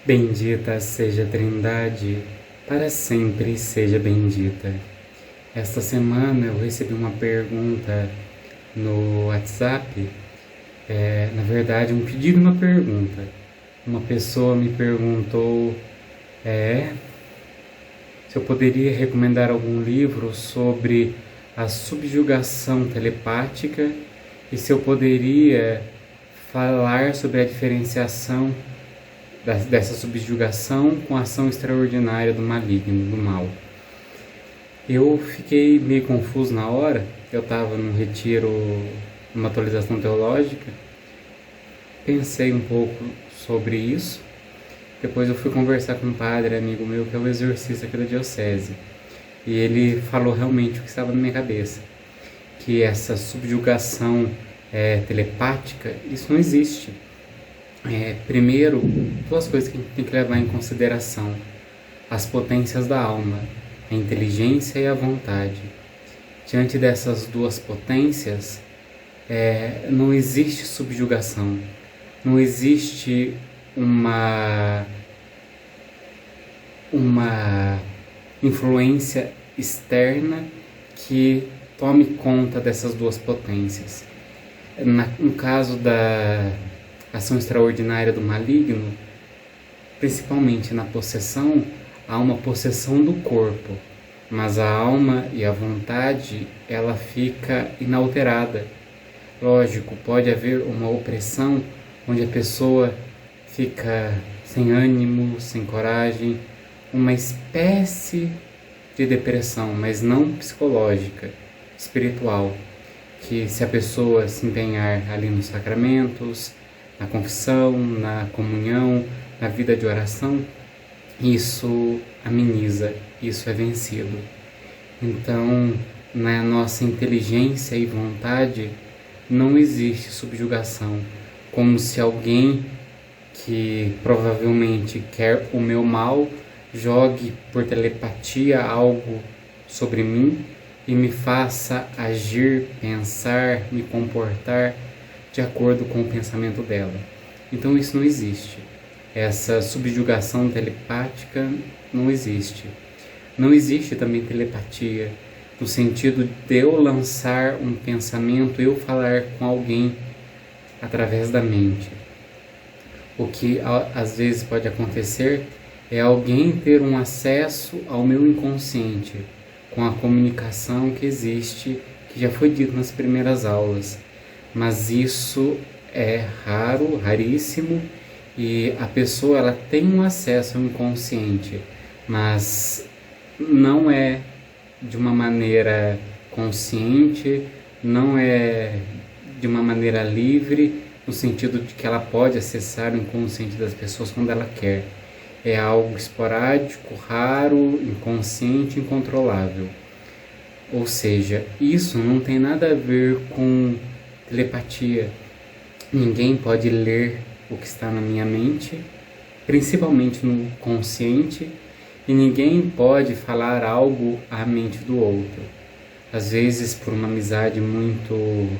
Bendita seja a Trindade, para sempre seja bendita. Esta semana eu recebi uma pergunta no WhatsApp, na verdade um pedido e uma pergunta. Uma pessoa me perguntou se eu poderia recomendar algum livro sobre a subjugação telepática e se eu poderia falar sobre a diferenciação dessa subjugação com a ação extraordinária do maligno, do mal. Eu fiquei meio confuso na hora, eu estava num retiro, numa atualização teológica, pensei um pouco sobre isso, depois eu fui conversar com um padre amigo meu que é o exorcista aqui da diocese, e ele falou realmente o que estava na minha cabeça, que essa subjugação telepática, isso não existe. Primeiro, duas coisas que a gente tem que levar em consideração: as potências da alma, a inteligência e a vontade. Diante dessas duas potências, não existe subjugação, não existe uma influência externa que tome conta dessas duas potências. No caso da ação extraordinária do maligno, principalmente na possessão, há uma possessão do corpo, mas a alma e a vontade, ela fica inalterada. Lógico, pode haver uma opressão onde a pessoa fica sem ânimo, sem coragem, uma espécie de depressão, mas não psicológica, espiritual, que se a pessoa se empenhar ali nos sacramentos, na confissão, na comunhão, na vida de oração, isso ameniza, isso é vencido. Então, na nossa inteligência e vontade, não existe subjugação, como se alguém que provavelmente quer o meu mal jogue por telepatia algo sobre mim e me faça agir, pensar, me comportar de acordo com o pensamento dela. Então isso não existe. Essa subjugação telepática não existe. Não existe também telepatia, no sentido de eu lançar um pensamento, eu falar com alguém através da mente. O que às vezes pode acontecer é alguém ter um acesso ao meu inconsciente, com a comunicação que existe, que já foi dito nas primeiras aulas. Mas isso é raro, raríssimo, e a pessoa ela tem um acesso ao inconsciente, mas não é de uma maneira consciente, não é de uma maneira livre, no sentido de que ela pode acessar o inconsciente das pessoas quando ela quer. É algo esporádico, raro, inconsciente, incontrolável. Ou seja, isso não tem nada a ver com telepatia. Ninguém pode ler o que está na minha mente, principalmente no consciente, e ninguém pode falar algo à mente do outro. Às vezes, por uma amizade muito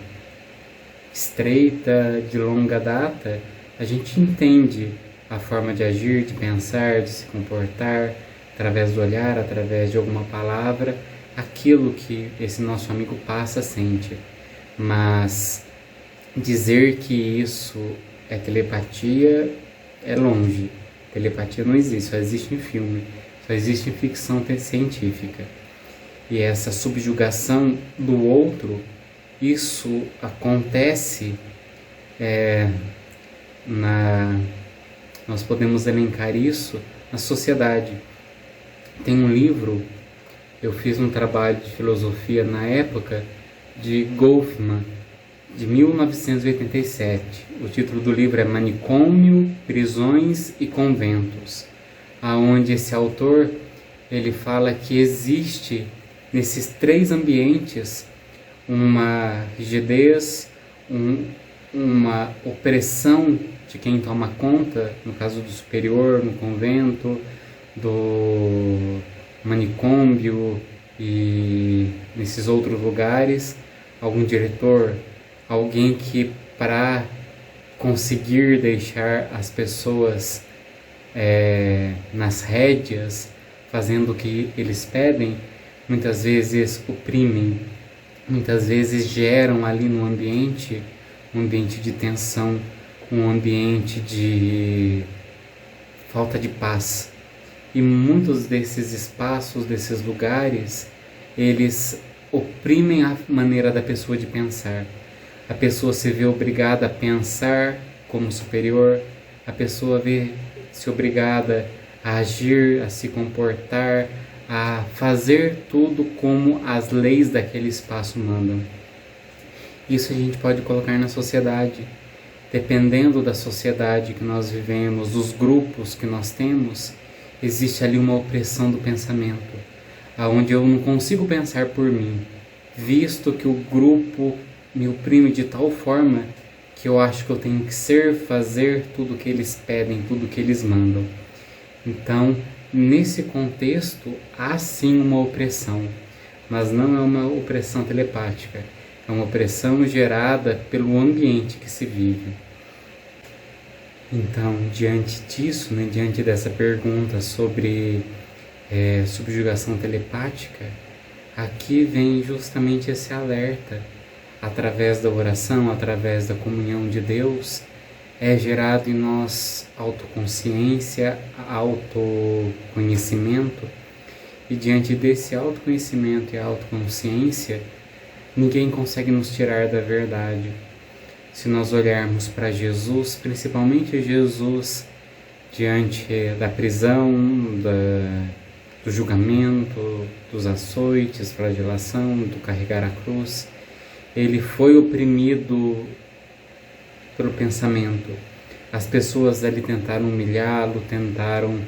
estreita, de longa data, a gente entende a forma de agir, de pensar, de se comportar, através do olhar, através de alguma palavra, aquilo que esse nosso amigo passa, sente. Mas dizer que isso é telepatia é longe. Telepatia não existe, só existe em filme, só existe em ficção científica. E essa subjugação do outro, isso acontece nós podemos elencar isso na sociedade. Tem um livro, eu fiz um trabalho de filosofia na época, de Goffman, de 1987. O título do livro é Manicômio, Prisões e Conventos, aonde esse autor ele fala que existe nesses três ambientes uma rigidez, uma opressão de quem toma conta, no caso do superior, no convento, do manicômio e nesses outros lugares, algum diretor, alguém que para conseguir deixar as pessoas nas rédeas, fazendo o que eles pedem, muitas vezes oprimem, muitas vezes geram ali no ambiente um ambiente de tensão, um ambiente de falta de paz. E muitos desses espaços, desses lugares, eles oprimem a maneira da pessoa de pensar. A pessoa se vê obrigada a pensar como superior, a pessoa vê-se obrigada a agir, a se comportar, a fazer tudo como as leis daquele espaço mandam. Isso a gente pode colocar na sociedade. Dependendo da sociedade que nós vivemos, dos grupos que nós temos, existe ali uma opressão do pensamento, aonde eu não consigo pensar por mim, visto que o grupo me oprime de tal forma que eu acho que eu tenho que fazer tudo o que eles pedem, tudo o que eles mandam. Então, nesse contexto, há sim uma opressão, mas não é uma opressão telepática, é uma opressão gerada pelo ambiente que se vive. Então, diante disso, diante dessa pergunta sobre subjugação telepática, aqui vem justamente esse alerta. Através da oração, através da comunhão de Deus, é gerado em nós autoconsciência, autoconhecimento, e diante desse autoconhecimento e autoconsciência, ninguém consegue nos tirar da verdade. Se nós olharmos para Jesus, principalmente Jesus, diante da prisão, do julgamento, dos açoites, flagelação, do carregar a cruz, ele foi oprimido pelo pensamento. As pessoas ali tentaram humilhá-lo, tentaram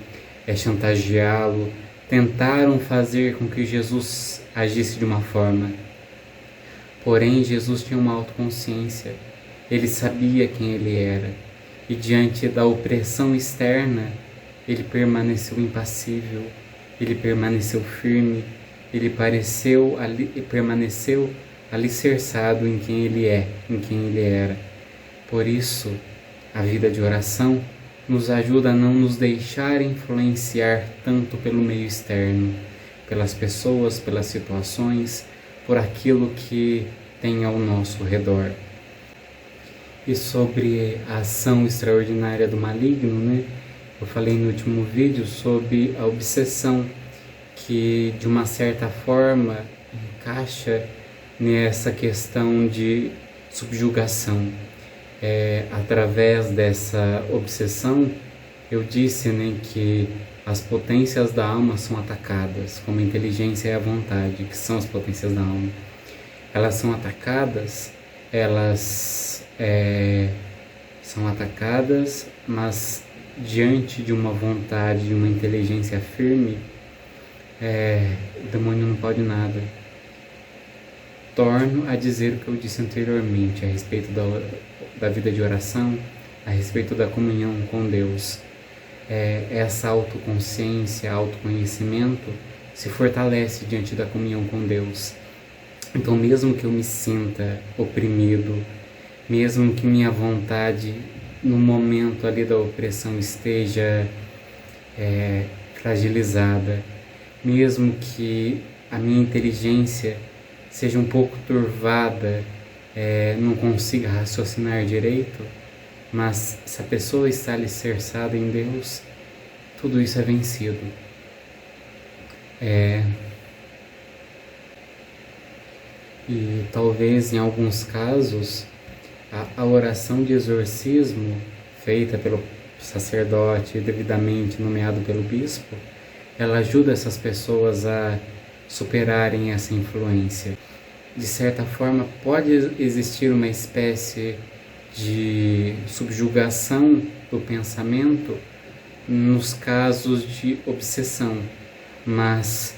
chantageá-lo, tentaram fazer com que Jesus agisse de uma forma. Porém, Jesus tinha uma autoconsciência. Ele sabia quem ele era. E diante da opressão externa, ele permaneceu impassível, ele permaneceu firme, ele permaneceu alicerçado em quem ele é, em quem ele era. Por isso, a vida de oração nos ajuda a não nos deixar influenciar tanto pelo meio externo, pelas pessoas, pelas situações, por aquilo que tem ao nosso redor. E sobre a ação extraordinária do maligno, eu falei no último vídeo sobre a obsessão, que de uma certa forma encaixa nessa questão de subjugação. Através dessa obsessão, eu disse que as potências da alma são atacadas, como a inteligência e a vontade, que são as potências da alma. Elas são atacadas, mas diante de uma vontade, de uma inteligência firme, o demônio não pode nada. Torno a dizer o que eu disse anteriormente a respeito da vida de oração, a respeito da comunhão com Deus. Essa autoconsciência, autoconhecimento se fortalece diante da comunhão com Deus. Então, mesmo que eu me sinta oprimido, mesmo que minha vontade no momento ali da opressão esteja fragilizada, mesmo que a minha inteligência seja um pouco turvada, não consiga raciocinar direito, mas se a pessoa está alicerçada em Deus, tudo isso é vencido. E talvez em alguns casos a oração de exorcismo feita pelo sacerdote devidamente nomeado pelo bispo, ela ajuda essas pessoas a superarem essa influência. De certa forma, pode existir uma espécie de subjugação do pensamento nos casos de obsessão, mas,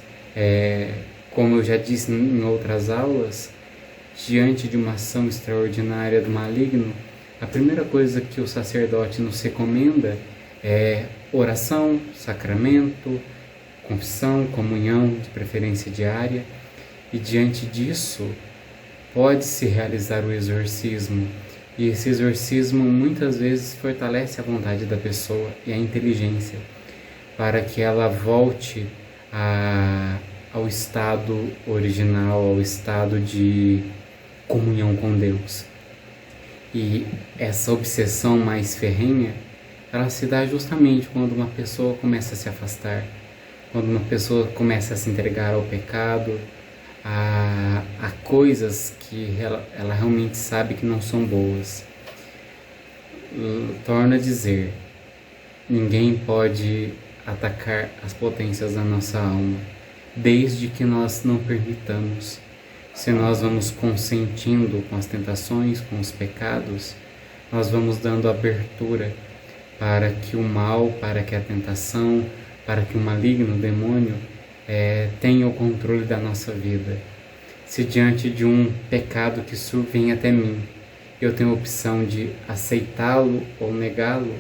como eu já disse em outras aulas, diante de uma ação extraordinária do maligno, a primeira coisa que o sacerdote nos recomenda é oração, sacramento, confissão, comunhão, de preferência diária, e diante disso pode-se realizar o exorcismo, E esse exorcismo muitas vezes fortalece a vontade da pessoa e a inteligência para que ela volte ao estado original, ao estado de comunhão com Deus. E essa obsessão mais ferrenha, ela se dá justamente quando uma pessoa começa a se afastar, quando uma pessoa começa a se entregar ao pecado, a coisas que ela realmente sabe que não são boas. Torna a dizer, ninguém pode atacar as potências da nossa alma, desde que nós não permitamos. Se nós vamos consentindo com as tentações, com os pecados, nós vamos dando abertura para que o mal, para que a tentação, para que o maligno, o demônio, tenha o controle da nossa vida. Se diante de um pecado que vem até mim, eu tenho a opção de aceitá-lo ou negá-lo,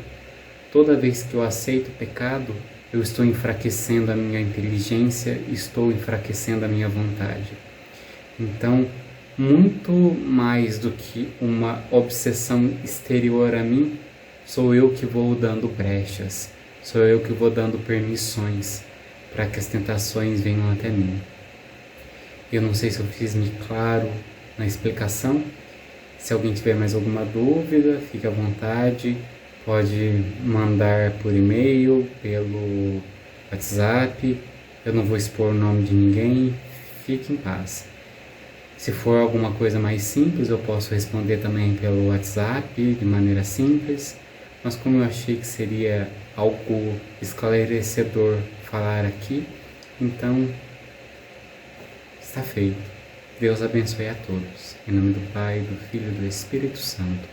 toda vez que eu aceito o pecado, eu estou enfraquecendo a minha inteligência, estou enfraquecendo a minha vontade. Então, muito mais do que uma obsessão exterior a mim, sou eu que vou dando brechas, sou eu que vou dando permissões para que as tentações venham até mim. Eu não sei se eu fiz-me claro na explicação. Se alguém tiver mais alguma dúvida, fique à vontade, pode mandar por e-mail, pelo WhatsApp. Eu não vou expor o nome de ninguém, fique em paz. Se for alguma coisa mais simples, eu posso responder também pelo WhatsApp, de maneira simples. Mas como eu achei que seria algo esclarecedor falar aqui, então está feito. Deus abençoe a todos. Em nome do Pai, do Filho e do Espírito Santo.